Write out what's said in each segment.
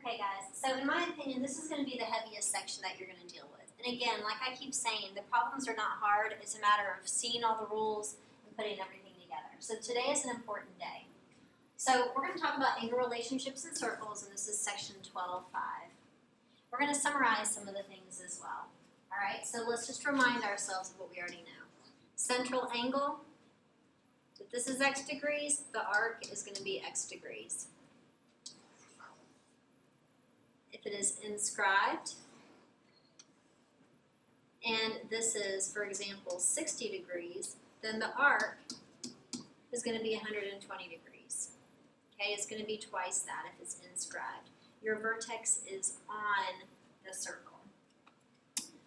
Okay guys, so in my opinion, this is going to be the heaviest section that you're going to deal with. And again, like I keep saying, the problems are not hard. It's a matter of seeing all the rules and putting everything together. So today is an important day. So we're going to talk about angle relationships in circles, and this is section 12.5. We're going to summarize some of the things as well. All right, so let's just remind ourselves of what we already know. Central angle, if this is x degrees, the arc is going to be x degrees. If it is inscribed, and this is, for example, 60 degrees, then the arc is going to be 120 degrees. Okay, it's going to be twice that if it's inscribed. Your vertex is on the circle.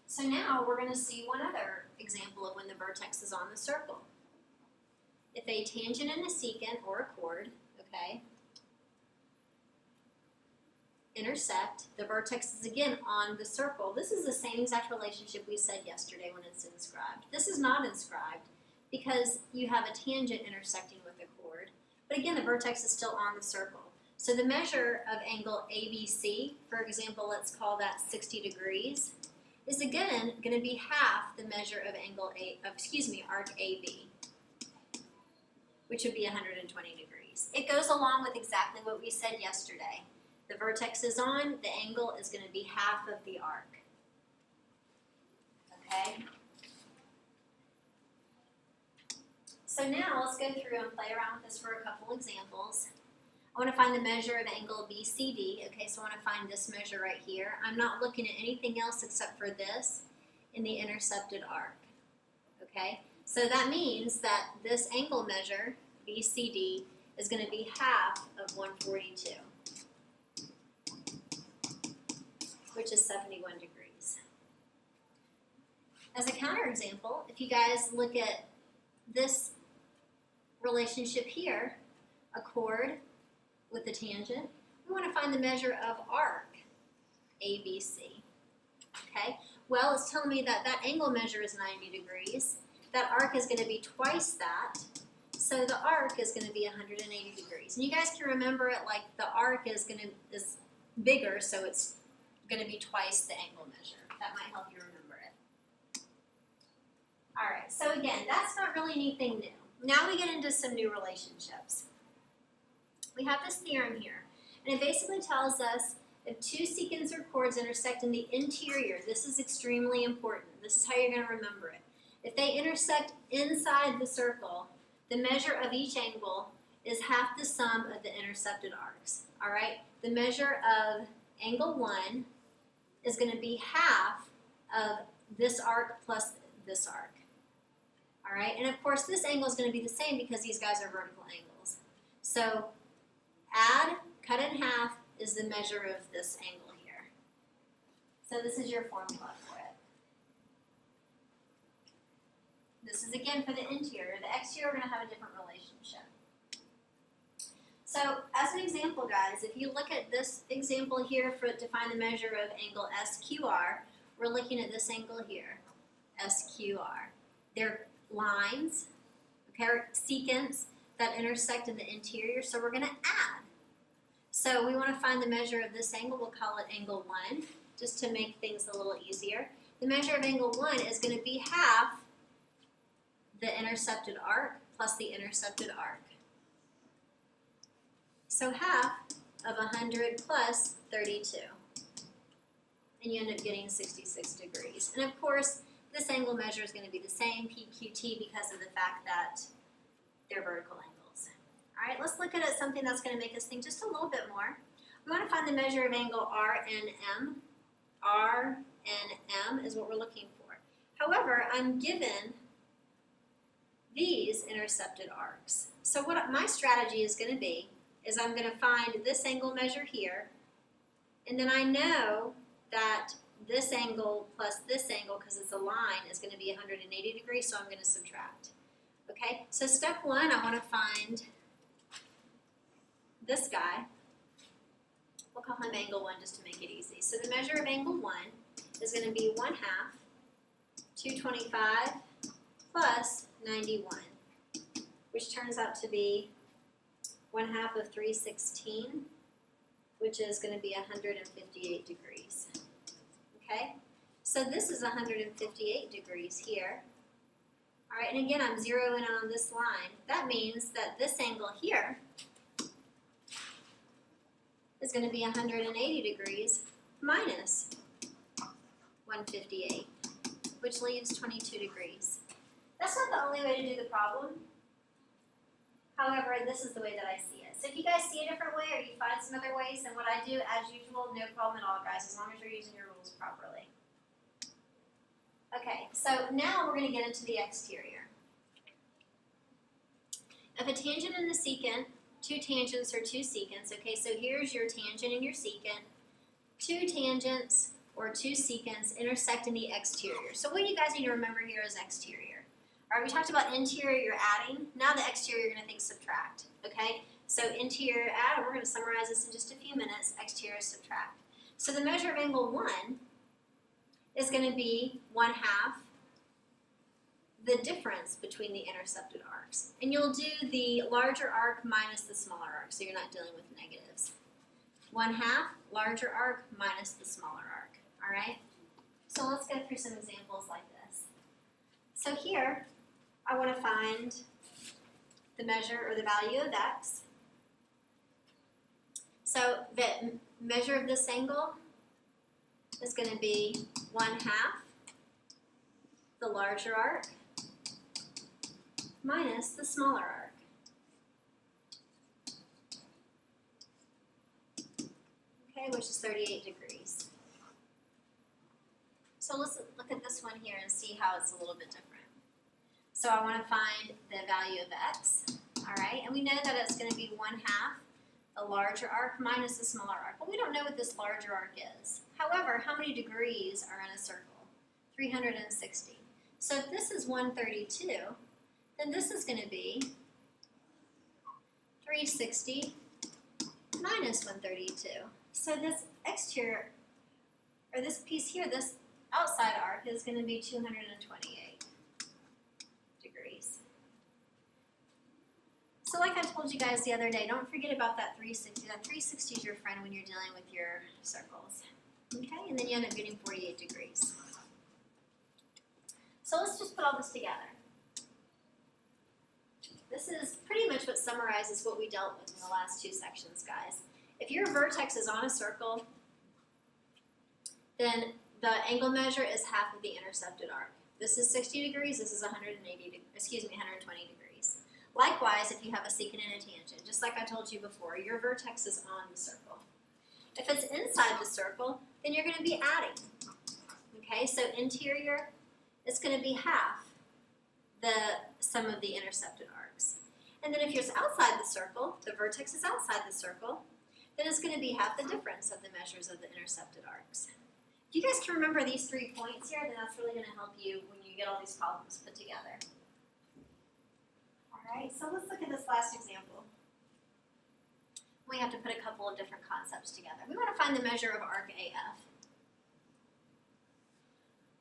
So now we're going to see one other example of when the vertex is on the circle. If a tangent and a secant, or a chord, okay, intersect, the vertex is again on the circle. This is the same exact relationship we said yesterday when it's inscribed. This is not inscribed because you have a tangent intersecting with a chord, but again the vertex is still on the circle. So the measure of angle ABC, for example, let's call that 60 degrees, is again going to be half the measure of arc AB, which would be 120 degrees. It goes along with exactly what we said yesterday. The vertex is on, the angle is going to be half of the arc. Okay? So now let's go through and play around with this for a couple examples. I want to find the measure of angle BCD. Okay, so I want to find this measure right here. I'm not looking at anything else except for this in the intercepted arc. Okay, so that means that this angle measure, BCD, is going to be half of 142. Which is 71 degrees. As a counterexample, if you guys look at this relationship here, a chord with a tangent, we want to find the measure of arc ABC. Okay, well, it's telling me that that angle measure is 90 degrees. That arc is going to be twice that, so the arc is going to be 180 degrees. And you guys can remember it like the arc is bigger, so it's going to be twice the angle measure. That might help you remember it. All right, so again, that's not really anything new. Now we get into some new relationships. We have this theorem here, and it basically tells us if two secants or chords intersect in the interior, this is extremely important. This is how you're going to remember it. If they intersect inside the circle, the measure of each angle is half the sum of the intercepted arcs. All right, the measure of angle 1 is going to be half of this arc plus this arc. All right, and of course this angle is going to be the same because these guys are vertical angles. So add, cut in half is the measure of this angle here. So this is your formula for it. This is again for the interior. The exterior are going to have a different relationship. So as an example, guys, if you look at this example here to find the measure of angle SQR, we're looking at this angle here, SQR. They're lines, okay, or secants that intersect in the interior, so we're going to add. So we want to find the measure of this angle. We'll call it angle 1, just to make things a little easier. The measure of angle 1 is going to be half the intercepted arc plus the intercepted arc. So half of 100 plus 32. And you end up getting 66 degrees. And of course, this angle measure is going to be the same, PQT, because of the fact that they're vertical angles. All right, let's look at something that's going to make us think just a little bit more. We want to find the measure of angle RNM. RNM is what we're looking for. However, I'm given these intercepted arcs. So what my strategy is going to be is I'm going to find this angle measure here, and then I know that this angle plus this angle, because it's a line, is going to be 180 degrees, so I'm going to subtract. Okay, so step 1, I want to find this guy. We'll call him angle 1 just to make it easy. So the measure of angle 1 is going to be 1/2, 225 plus 91, which turns out to be 1/2 of 316 which is going to be 158 degrees. Okay? So this is 158 degrees here. All right, and again, I'm zeroing in on this line. That means that this angle here is going to be 180 degrees minus 158, which leaves 22 degrees. That's not the only way to do the problem. However, this is the way that I see it. So if you guys see a different way or you find some other ways, then what I do, as usual, no problem at all, guys, as long as you're using your rules properly. Okay, so now we're going to get into the exterior. If a tangent and a secant, two tangents or two secants, okay, so here's your tangent and your secant. Two tangents or two secants intersect in the exterior. So what you guys need to remember here is exterior. All right, we talked about interior, you're adding. Now the exterior, you're going to think subtract, okay? So interior, add, and we're going to summarize this in just a few minutes. Exterior, subtract. So the measure of angle 1 is going to be 1/2 the difference between the intercepted arcs. And you'll do the larger arc minus the smaller arc, so you're not dealing with negatives. 1/2 larger arc minus the smaller arc, all right? So let's go through some examples like this. So here, I want to find the measure or the value of x. So the measure of this angle is going to be 1/2 the larger arc minus the smaller arc. Okay, which is 38 degrees. So let's look at this one here and see how it's a little bit different. So I want to find the value of x, all right? And we know that it's going to be 1/2 the larger arc minus the smaller arc. Well, we don't know what this larger arc is. However, how many degrees are in a circle? 360. So if this is 132, then this is going to be 360 minus 132. So this exterior, or this piece here, this outside arc is going to be 228 degrees. So like I told you guys the other day, don't forget about that 360. That 360 is your friend when you're dealing with your circles. Okay, and then you end up getting 48 degrees. So let's just put all this together. This is pretty much what summarizes what we dealt with in the last two sections, guys. If your vertex is on a circle, then the angle measure is half of the intercepted arc. This is 60 degrees, this is 120 degrees. Likewise, if you have a secant and a tangent, just like I told you before, your vertex is on the circle. If it's inside the circle, then you're going to be adding. Okay, so interior, it's going to be half the sum of the intercepted arcs. And then if you're outside the circle, the vertex is outside the circle, then it's going to be half the difference of the measures of the intercepted arcs. If you guys can remember these 3 points here, then that's really going to help you when you get all these problems put together. Alright, so let's look at this last example. We have to put a couple of different concepts together. We want to find the measure of arc AF.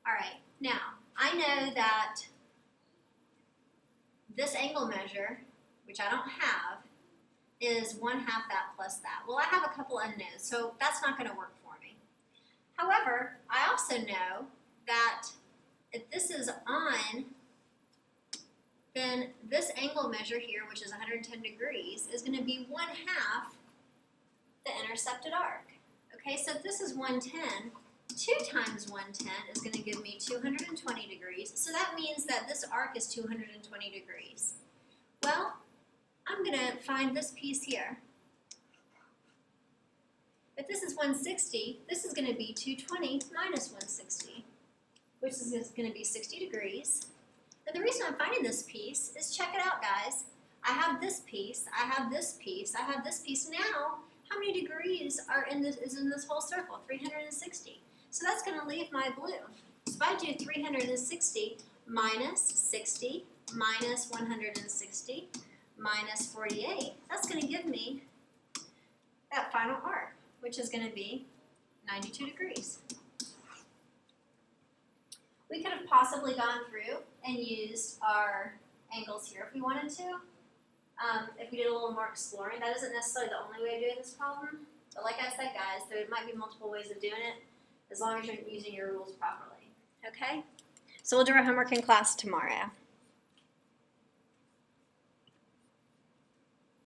Alright, now, I know that this angle measure, which I don't have, is 1/2 that plus that. Well, I have a couple unknowns, so that's not going to work for me. However, I also know that if this is on, then this angle measure here, which is 110 degrees, is going to be 1/2 the intercepted arc. Okay, so if this is 110, 2 times 110 is going to give me 220 degrees. So that means that this arc is 220 degrees. Well, I'm going to find this piece here. If this is 160, this is going to be 220 minus 160, which is going to be 60 degrees. And the reason I'm finding this piece is, check it out, guys. I have this piece, I have this piece, I have this piece. Now, how many degrees are in this whole circle? 360. So that's going to leave my blue. So if I do 360 minus 60 minus 160 minus 48, that's going to give me that final arc, which is going to be 92 degrees. We could have possibly gone through and used our angles here if we wanted to. If we did a little more exploring, that isn't necessarily the only way of doing this problem. But like I said, guys, there might be multiple ways of doing it as long as you're using your rules properly. Okay? So we'll do our homework in class tomorrow.